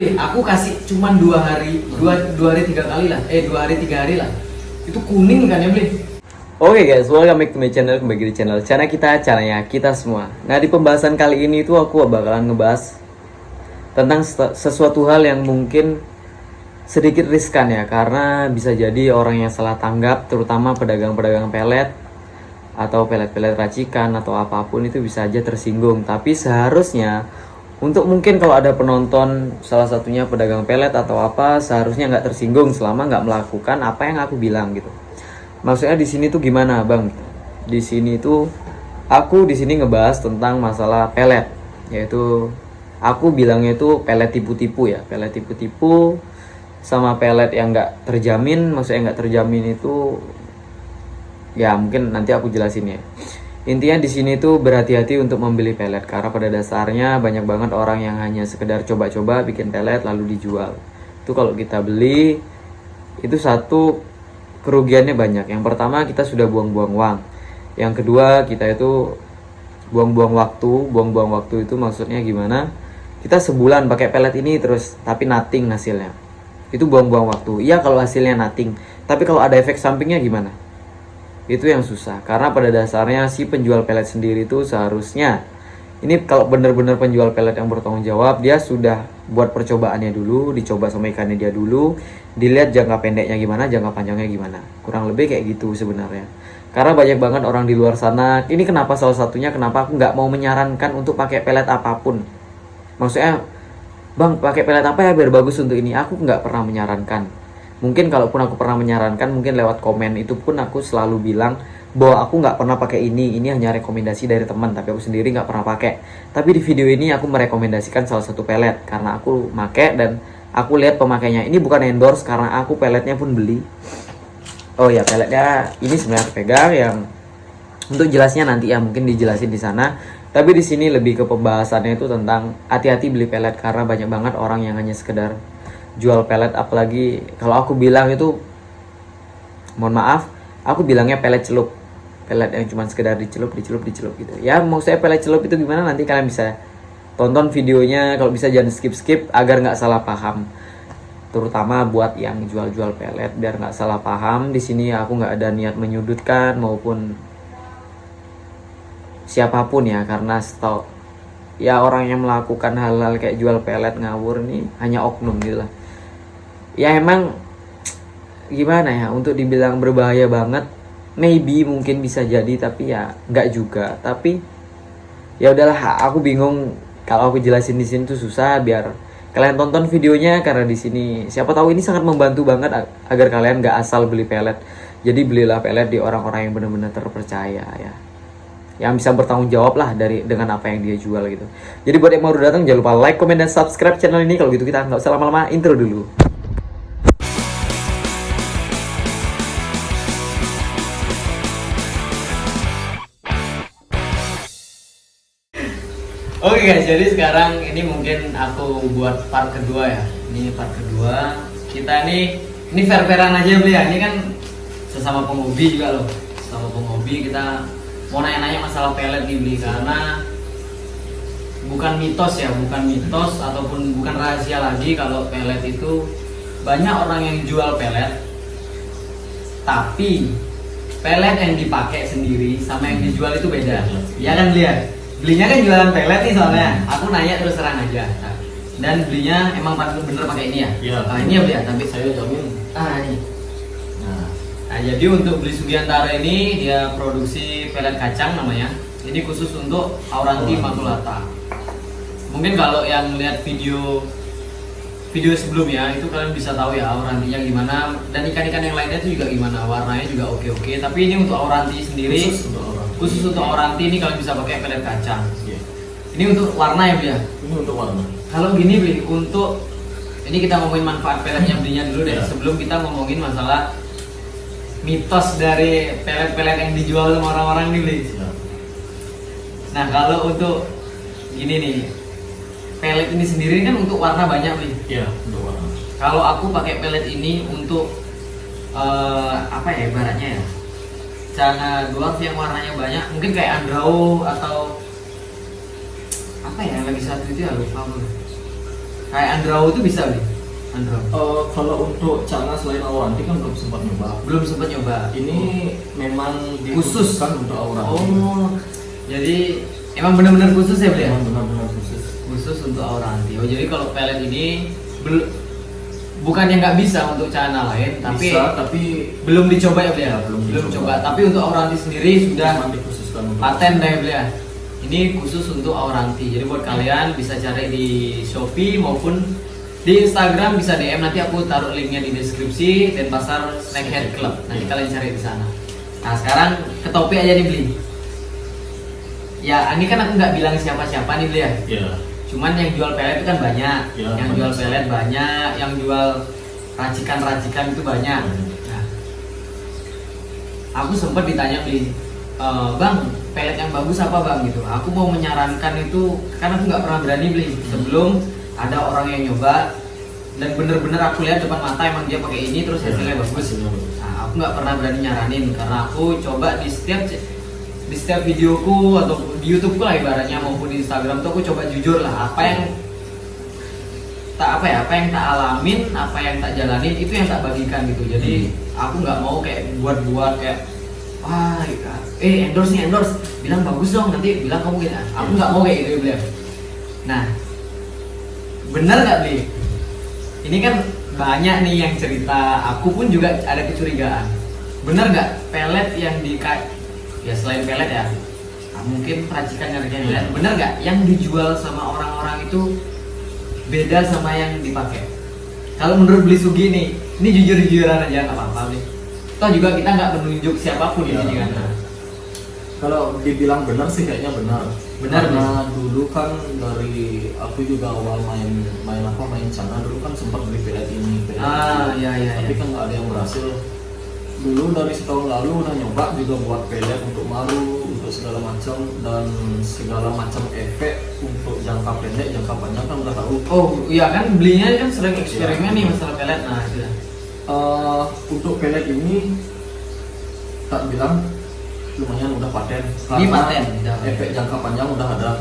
Aku kasih cuman 2 hari, 2 hari 3 kali lah, 2 hari 3 hari lah. Itu kuning kan ya beli. Oke guys, welcome back to my channel, kembali di channel kita, channelnya kita semua. Nah di pembahasan kali ini tuh aku bakalan ngebahas tentang sesuatu hal yang mungkin sedikit riskan ya, karena bisa jadi orang yang salah tanggap, terutama pedagang-pedagang pelet atau pelet-pelet racikan atau apapun itu bisa aja tersinggung. Tapi seharusnya untuk mungkin kalau ada penonton salah satunya pedagang pelet atau apa, seharusnya nggak tersinggung selama nggak melakukan apa yang aku bilang gitu. Maksudnya di sini tuh gimana, Bang? Di sini tuh aku di sini ngebahas tentang masalah pelet, yaitu aku bilangnya itu pelet tipu-tipu ya, pelet tipu-tipu sama pelet yang nggak terjamin. Maksudnya nggak terjamin itu ya mungkin nanti aku jelasin ya. Intinya di sini tuh berhati-hati untuk membeli pelet, karena pada dasarnya banyak banget orang yang hanya sekedar coba-coba bikin pelet lalu dijual. Itu kalau kita beli itu satu kerugiannya banyak. Yang pertama kita sudah buang-buang uang. Yang kedua kita itu buang-buang waktu. Buang-buang waktu itu maksudnya gimana? Kita sebulan pakai pelet ini terus tapi nothing hasilnya. Itu buang-buang waktu. Iya kalau hasilnya nothing. Tapi kalau ada efek sampingnya gimana? Itu yang susah, karena pada dasarnya si penjual pelet sendiri itu seharusnya ini kalau benar-benar penjual pelet yang bertanggung jawab, dia sudah buat percobaannya dulu, dicoba sama ikannya dia dulu, dilihat jangka pendeknya gimana, jangka panjangnya gimana. Kurang lebih kayak gitu sebenarnya. Karena banyak banget orang di luar sana. Ini kenapa salah satunya kenapa aku nggak mau menyarankan untuk pakai pelet apapun. Maksudnya, Bang, pakai pelet apa ya biar bagus untuk ini? Aku nggak pernah menyarankan. Mungkin kalaupun aku pernah menyarankan, mungkin lewat komen itu pun aku selalu bilang bahwa aku nggak pernah pakai ini hanya rekomendasi dari teman, tapi aku sendiri nggak pernah pakai. Tapi di video ini aku merekomendasikan salah satu pelet karena aku pakai dan aku lihat pemakainya. Ini bukan endorse karena aku peletnya pun beli. Oh ya, peletnya ini sebenarnya aku pegang, yang untuk jelasnya nanti ya mungkin dijelasin di sana. Tapi di sini lebih ke pembahasannya itu tentang hati-hati beli pelet, karena banyak banget orang yang hanya sekedar jual pelet. Apalagi kalau aku bilang itu, mohon maaf, aku bilangnya pelet celup, pelet yang cuma sekedar dicelup gitu ya. Mau saya pelet celup itu gimana, nanti kalian bisa tonton videonya, kalau bisa jangan skip agar nggak salah paham, terutama buat yang jual-jual pelet, biar nggak salah paham. Di sini aku nggak ada niat menyudutkan maupun siapapun ya, karena setahu ya orang yang melakukan hal-hal kayak jual pelet ngawur nih hanya oknum gitu lah. Ya emang gimana ya, untuk dibilang berbahaya banget maybe mungkin bisa jadi, tapi ya nggak juga. Tapi ya udahlah, aku bingung kalau aku jelasin di sini tuh susah. Biar kalian tonton videonya, karena di sini siapa tahu ini sangat membantu banget agar kalian nggak asal beli pelet. Jadi belilah pelet di orang-orang yang benar-benar terpercaya ya, yang bisa bertanggung jawab lah dengan apa yang dia jual gitu. Jadi buat yang baru datang jangan lupa like, comment, dan subscribe channel ini. Kalau gitu kita nggak usah lama-lama, intro dulu. Oke guys, jadi sekarang ini mungkin aku buat part kedua ya. Ini part kedua. Kita ini fair-fairan aja beli ya. Ini kan sesama penghobi juga loh. Sesama penghobi kita mau nanya-nanya masalah pelet nih beli, karena bukan mitos ya, bukan mitos ataupun bukan rahasia lagi kalau pelet itu banyak orang yang jual pelet, tapi pelet yang dipakai sendiri sama yang dijual itu beda. Ya kan lihat, belinya kan jualan pelet nih soalnya. Aku nanya terus terang aja. Dan belinya emang bener pakai ini ya? Iya. Nah, ini ya beli ya, tapi Saya jamin. ini. Nah, jadi untuk beli Sugiantara ini dia produksi pelet kacang namanya. Ini khusus untuk Auranti Maculata. Mungkin kalau yang lihat video sebelumnya itu kalian bisa tahu ya Aurantinya gimana, dan ikan-ikan yang lainnya itu juga gimana, warnanya juga oke-oke. Tapi ini untuk Auranti sendiri, khusus untuk Auranti ini kalian bisa pakai pelet kacang. Iya. Ini untuk warna ya beli ya? Ini untuk warna. Kalau gini beli, untuk ini kita ngomongin manfaat peletnya belinya dulu deh, Ya. sebelum kita ngomongin masalah mitos dari pelet-pelet yang dijual sama orang-orang nih beli. Ya. Nah kalau untuk gini nih, pelet ini sendiri kan untuk warna banyak beli. Iya, untuk warna. Kalau aku pakai pelet ini untuk apa ya ibaratnya ya, Cana dwarf yang warnanya banyak, mungkin kayak Andrao atau apa ya yang lagi satu itu ya, lupa gue. Kayak Andrao itu bisa nih. Andrao. Kalau untuk celana selain Auranti kan belum sempat nyoba. Belum sempat nyoba. Ini memang Khusus dikhususkan untuk Auranti. Oh. Jadi emang benar-benar khusus ya, Beli? Memang benar-benar khusus. Khusus untuk Auranti. Oh, jadi kalau pelet ini bukannya nggak bisa untuk celana lain, Bisa, tapi belum dicoba ya, Beli? Ya, belum Belum dicoba. coba. Tapi untuk Auranti sendiri sudah memang dikhususkan untuk paten deh, Beli ya. Ini khusus untuk Auranti. Jadi buat kalian bisa cari di Shopee maupun di Instagram, bisa DM, nanti aku taruh linknya di deskripsi. Denpasar Snackhead Club. Nanti kalian cari di sana. Nah, sekarang ke topi aja nih, Beli. Ya, ini kan aku nggak bilang siapa-siapa nih, Beli ya. Ya. Cuman yang jual pelet itu kan banyak, Ya, yang banyak. jual pelet banyak, yang jual racikan-racikan itu banyak. Nah, aku sempat ditanya, Beli, Bang, pelet yang bagus apa, Bang, gitu. Aku mau menyarankan itu karena aku nggak pernah berani, Beli, sebelum ada orang yang nyoba dan bener-bener aku lihat depan mata emang dia pakai ini terus hasilnya bagus. Hasilnya bagus. Nah, aku nggak pernah berani nyaranin karena aku coba di setiap videoku atau di YouTubeku lah ibaratnya maupun di Instagram tuh aku coba jujur lah apa yang tak alamin, apa yang tak jalanin itu yang tak bagikan gitu. Jadi aku nggak mau kayak buat kayak wah endorse bilang bagus dong, nanti bilang kamu gitu. Aku nggak mau kayak gitu, bilang. Nah, bener nggak, Bli? Ini kan banyak nih yang cerita, aku pun juga ada kecurigaan. Bener nggak pelet yang ya selain pelet ya, nah, mungkin racikan harganya pelet. Bener nggak yang dijual sama orang-orang itu beda sama yang dipakai? Kalau menurut Beli Sugi nih, ini jujur-jujuran aja nggak apa-apa, Bli. Toh juga kita nggak menunjuk siapapun di Ya. sini kan. Kalau dibilang benar sih kayaknya benar. Benar, Karena dulu kan dari aku juga awal main sana dulu kan sempat beli pelet ini, pelet itu. Iya. Tapi kan nggak ada yang berhasil. Dulu dari setahun lalu udah nyoba juga buat pelet untuk maru, untuk segala macam dan segala macam efek untuk jangka pendek, jangka panjang kan udah tahu. Oh iya kan, belinya kan sering eksperimen nih masalah pelet. Nah itu. Untuk pelet ini tak bilang lumayan udah paten. Ini Karena paten, udah. efek jangka panjang udah ada.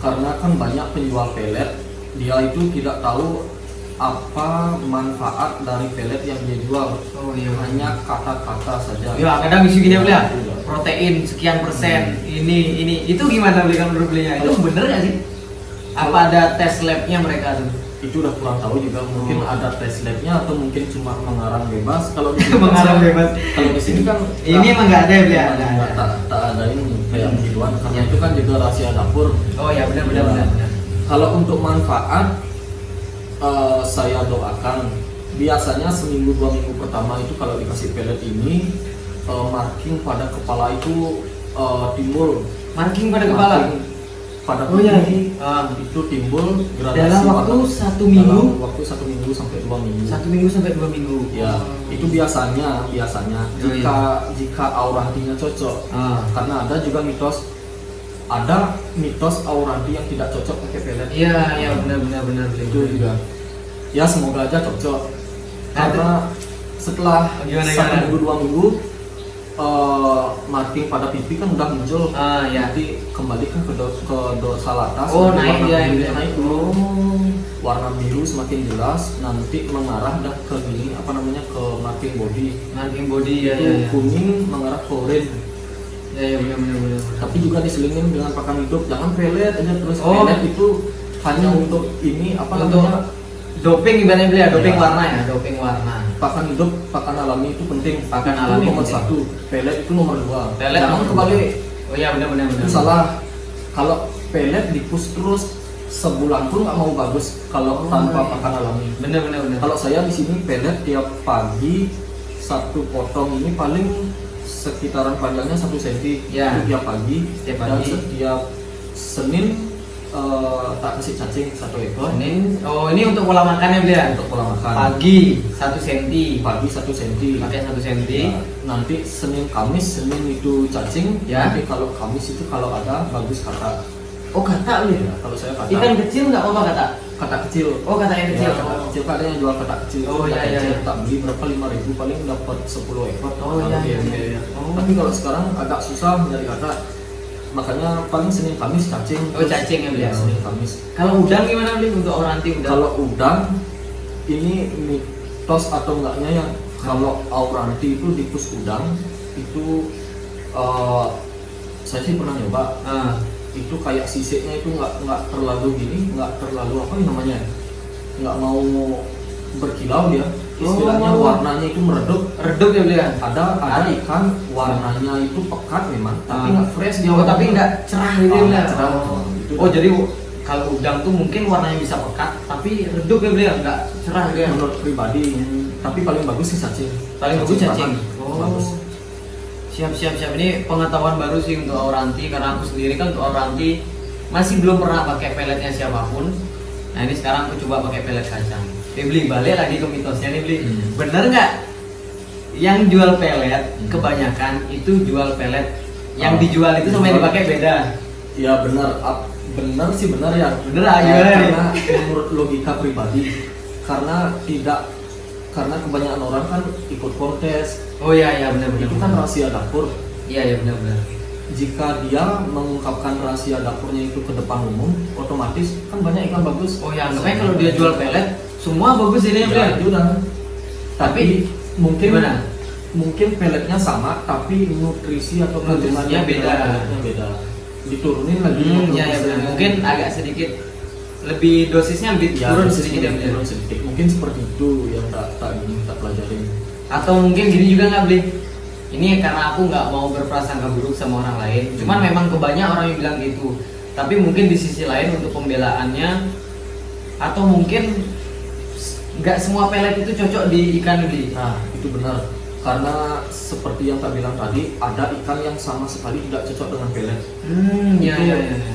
Karena kan banyak penjual pelet, dia itu tidak tahu apa manfaat dari pelet yang dia jual. Oh iya. Hanya kata-kata saja. Ya kadang isu gini, Beli ya. Iya. Protein sekian persen, ini itu gimana, Beli, kalau menurut Belinya? Itu bener nggak sih? Apa ada tes labnya mereka tuh? Itu udah kurang tahu juga, mungkin ada tes labnya atau mungkin cuma mengarang bebas. Kalau di sini Mengarang bebas. Kalau di sini kan Ini emang nggak ada ya, Beli? Nggak, tak ada ini kayak begituan karena itu kan juga rahasia dapur. Oh ya benar. Kalau untuk manfaat, saya doakan biasanya seminggu 2 minggu pertama itu kalau dikasih pelet ini marking pada kepala itu timbul. Marking pada kepala. Marking pada Oh iya. pipi itu timbul gradasi Dalam waktu warna. 1 minggu? Dalam waktu 1 minggu sampai 2 minggu. 1 minggu sampai 2 minggu. Ya, itu biasanya Oh, jika aurantinya cocok. Ah. Karena ada juga ada mitos auranti yang tidak cocok pakai pelet. Iya benar. Itu juga. Ya semoga aja cocok. Nah, Karena setelah Gimana? 1 minggu 2 minggu marking pada pipi kan udah muncul. Ya. Nanti kembali kan ke dorsal atas. Oh nanti naik warna dia birunya naik dulu. Oh. Warna biru semakin jelas, nanti mengarah dah ke gini ke marking body. Marking body ya. Itu kuning mengarah ke orange. Ya benar. Tapi juga diselingin dengan pakan hidup, jangan pelet aja terus. Oh. Pelet itu hanya untuk ini Untuk doping ibaratnya, Beli ya, doping Ya. warna ya, doping warna. pakan hidup, pakan alami itu penting. Pakan Itu alami nomor penting. 1, pelet itu nomor 2. Pelet Jangan nomor kebalik. Oh iya benar. Itu salah. Kalau pelet dipus terus sebulan pun nggak mau bagus kalau tanpa iya. pakan alami. Benar. Kalau saya di sini pelet tiap pagi satu potong ini paling sekitaran panjangnya 1 cm. Ya. Itu tiap pagi. Setiap Dan pagi. setiap Senin tak kasih cacing 1 ekor. Ini untuk pola makannya, Beli ya. Untuk pola makan. Pagi 1 cm. Pagi 1 cm. Pakai 1 cm. Ya, nanti Senin itu cacing. Ya. Nanti kalau Kamis itu kalau ada bagus kata. Oh kata, Beli. Ya, kalau saya kata. Ikan kecil nggak apa kata? Kata kecil. Oh kata yang kecil. Ya, kata kecil kan ada yang jual kata kecil. Oh, Kata iya. kecil tak beli berapa 5.000 paling dapat 10 ekor. Oh, iya. Iya. Oh. Tapi kalau sekarang agak susah mencari kata. makanya paling Senin Kamis cacing. Oh, cacing ya, beli ya? Senin Kamis. Kalau udang gimana beli untuk auranti udang? Kalau udang ini mitos atau enggaknya yang kalau auranti itu dipus udang itu saya sih pernah nyoba. Itu kayak sisiknya itu nggak terlalu gini, nggak terlalu apa namanya, nggak mau berkilau dia. Istilahnya warnanya itu meredup ya beli ya? ada ikan warnanya itu pekat memang tapi nggak fresh dia. Oh, tapi nggak cerah gitu ya beli ya? cerah. Oh, jadi kalau udang tuh mungkin warnanya bisa pekat tapi redup ya beli ya, nggak cerah gitu ya? Menurut pribadi, tapi paling bagus sih cacing. Paling bagus cacing. Oh, bagus. Siap. Ini pengetahuan baru sih untuk auranti, karena aku sendiri kan untuk auranti masih belum pernah pakai peletnya siapapun. Nah ini sekarang aku coba pakai pelet kacang. Beli balik lagi ke mitosnya nih beli. Bener nggak? Yang jual pelet kebanyakan itu jual pelet yang dijual itu sama yang dipakai beda. Ya benar, benar sih benar ya. Bener aja. Karena menurut logika pribadi, karena kebanyakan orang kan ikut kontes. Oh iya benar. Itu kan rahasia dapur. Iya benar. Jika dia mengungkapkan rahasia dapurnya itu ke depan umum, otomatis kan banyak ikan bagus. Oh ya, makanya kalau dia jual pelet semua bagus ini ya, itu udah. Tapi mungkin gimana? Mungkin peletnya sama, tapi nutrisi atau kandungannya beda. Diturunin lagi. Ya benar. Mungkin agak sedikit lebih dosisnya lebih turun sedikit ya. Turun sedikit. Mungkin seperti itu yang tak pelajarin. Atau mungkin gini juga nggak beli? Ini karena aku nggak mau berprasangka buruk sama orang lain. Cuman memang kebanyakan orang yang bilang gitu. Tapi mungkin di sisi lain untuk pembelaannya, atau mungkin nggak semua pelet itu cocok di ikan beli. Nah itu benar. Karena seperti yang tak bilang tadi, ada ikan yang sama sekali tidak cocok dengan pelet. Ya.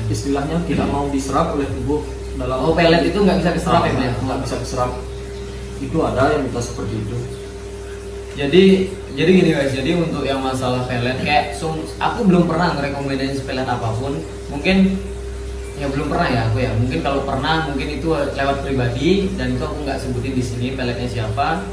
Istilahnya tidak mau diserap oleh tubuh dalam. Oh, pelet itu nggak bisa diserap ya beli? Nggak bisa diserap. Itu ada yang minta seperti itu. Jadi gini guys, jadi untuk yang masalah pelet kayak aku belum pernah ngerekomendasiin pelet apapun. Mungkin ya belum pernah ya aku ya. Mungkin kalau pernah mungkin itu lewat pribadi dan itu aku nggak sebutin di sini peletnya siapa.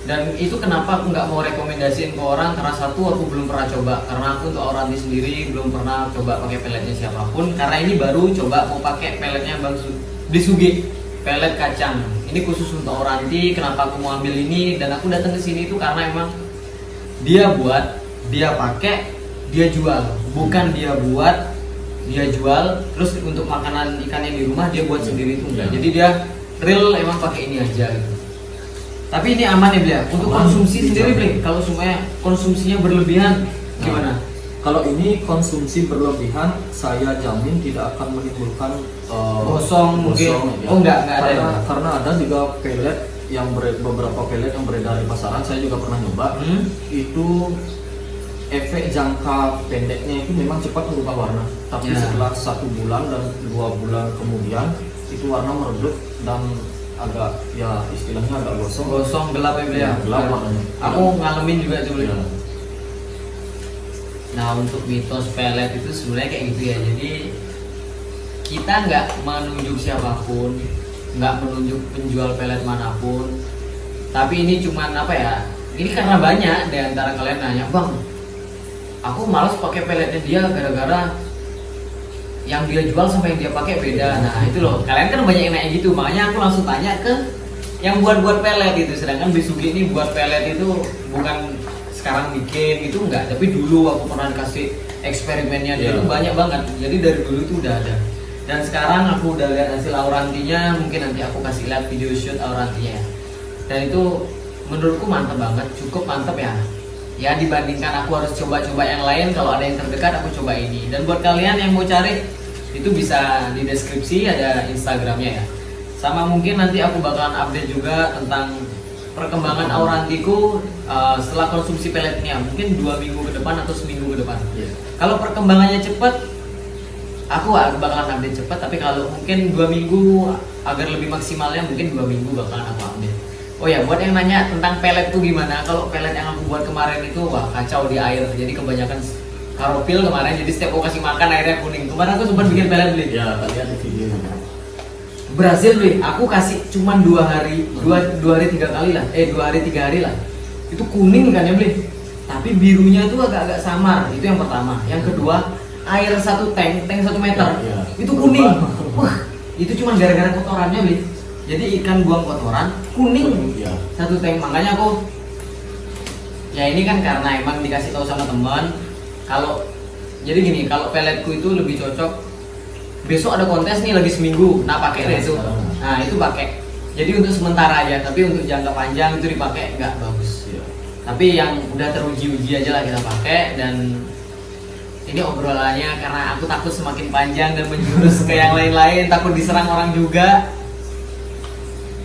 Dan itu kenapa aku nggak mau rekomendasiin ke orang, karena satu aku belum pernah coba, karena aku untuk auranti sendiri belum pernah coba pakai peletnya siapapun. Karena ini baru coba mau pakai peletnya Bang Disugi, pelet kacang. Ini khusus untuk auranti. Kenapa aku mau ambil ini dan aku datang ke sini itu karena emang dia buat, dia pakai, dia jual. Bukan dia buat, dia jual. Terus untuk makanan ikannya di rumah dia buat sendiri itu enggak. Jadi dia real emang pakai ini aja gitu. Tapi ini aman ya beli ya? Untuk konsumsi sendiri beli. Kalau semuanya konsumsinya berlebihan gimana? Kalau ini konsumsi berlebihan, saya jamin tidak akan menimbulkan gosong mungkin. Ya. Oh enggak ada. Karena ada juga pelet yang beberapa pelet yang beredar di pasaran, saya juga pernah nyoba. Itu efek jangka pendeknya itu memang cepat merubah warna. Tapi setelah 1 bulan dan 2 bulan kemudian itu warna meredup dan agak ya istilahnya agak gosong gelap ya beli ya. Gelap warnanya. Aku ngalamin juga itu beli. Ya. Nah untuk mitos pelet itu sebenarnya kayak gitu ya. Jadi kita nggak menunjuk siapapun, nggak menunjuk penjual pelet manapun. Tapi ini cuman apa ya? Ini karena banyak di antara kalian nanya, Bang, aku malas pakai peletnya dia gara-gara yang dia jual sama yang dia pakai beda. Nah itu loh, kalian kan banyak yang nanya gitu. Makanya aku langsung tanya ke yang buat pelet itu. Sedangkan Bisugi ini buat pelet itu bukan sekarang bikin itu enggak, tapi dulu aku pernah dikasih eksperimennya dia itu banyak banget. Jadi dari dulu itu udah ada. Dan sekarang aku udah lihat hasil aurantinya, mungkin nanti aku kasih lihat video shoot aurantinya. Dan itu menurutku mantap banget, cukup mantap ya. Ya dibandingkan aku harus coba-coba yang lain, kalau ada yang terdekat aku coba ini. Dan buat kalian yang mau cari itu bisa di deskripsi ada Instagramnya ya. Sama mungkin nanti aku bakalan update juga tentang perkembangan aurantiku setelah konsumsi peletnya, mungkin 2 minggu ke depan atau seminggu ke depan. Kalau perkembangannya cepat, aku bakalan update cepat. Tapi kalau mungkin 2 minggu agar lebih maksimalnya, mungkin 2 minggu bakalan aku update. Oh ya, buat yang nanya tentang pelet tuh gimana? Kalau pelet yang aku buat kemarin itu wah kacau di air. Jadi kebanyakan karopil kemarin. Jadi setiap aku kasih makan airnya kuning. Kemarin aku sempat bikin pelet beli. Ya, tadi ada video. Berhasil beli. Aku kasih cuman 2 hari, 2 hari 3 kali lah. 2 hari 3 hari lah. Itu kuning kan ya beli. Tapi birunya tuh agak-agak samar. Itu yang pertama. Yang kedua, air satu tank 1 meter Iya. itu kuning. Wah, itu cuma gara-gara kotorannya, Bli. Jadi ikan buang kotoran kuning Iya. satu tank. Makanya aku ya ini kan karena emang dikasih tahu sama teman kalau jadi gini, kalau peletku itu lebih cocok besok ada kontes nih lagi seminggu, nah pakai deh itu. Nah itu pakai. Jadi untuk sementara aja, tapi untuk jangka panjang itu dipakai nggak bagus. Iya. Tapi yang udah teruji-uji aja lah kita pakai. Dan ini obrolannya karena aku takut semakin panjang dan menjurus ke yang lain-lain, takut diserang orang juga.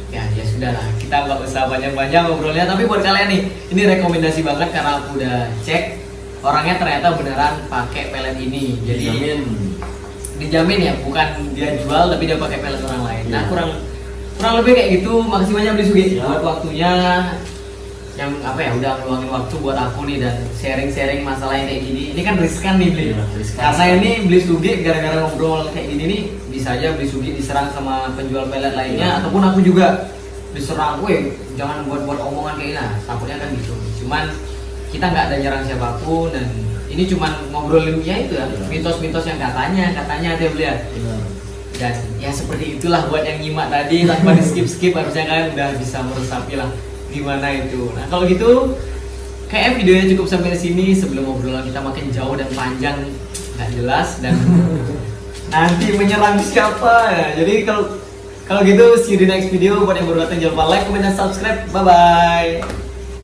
Ya sudah lah, kita nggak usah panjang-panjang ngobrolnya. Tapi buat kalian nih, ini rekomendasi banget karena aku udah cek orangnya ternyata beneran pakai pelet ini. Jadi dijamin ya, bukan dia jual tapi dia pakai pelet orang lain. Nah kurang lebih kayak gitu. Makasih banyak Bli Sugi buat waktunya yang apa ya, udah ngeluangin waktu buat aku nih dan sharing-sharing masalah yang kayak gini. Ini kan riskan nih Bli. Iya, riskan. Karena ini Bli Sugi gara-gara ngobrol kayak gini nih bisa aja Bli Sugi diserang sama penjual pelet lainnya, ataupun aku juga diserang, weh jangan buat omongan kayak ini. Nah, takutnya kan gitu. Cuman kita nggak ada nyerang siapapun dan ini cuman ngobrolin ya itu ya, mitos-mitos yang katanya ada Bli ya. Dan ya seperti itulah buat yang nyimak tadi tanpa di skip harusnya kan udah bisa meresapi lah gimana itu. Nah kalau gitu kayak videonya cukup sampai di sini. Sebelum obrolan kita makin jauh dan panjang nggak jelas dan nanti menyerang siapa ya. Jadi kalau gitu see you di next video. Buat yang baru datang jangan lupa like, comment, dan subscribe. Bye bye.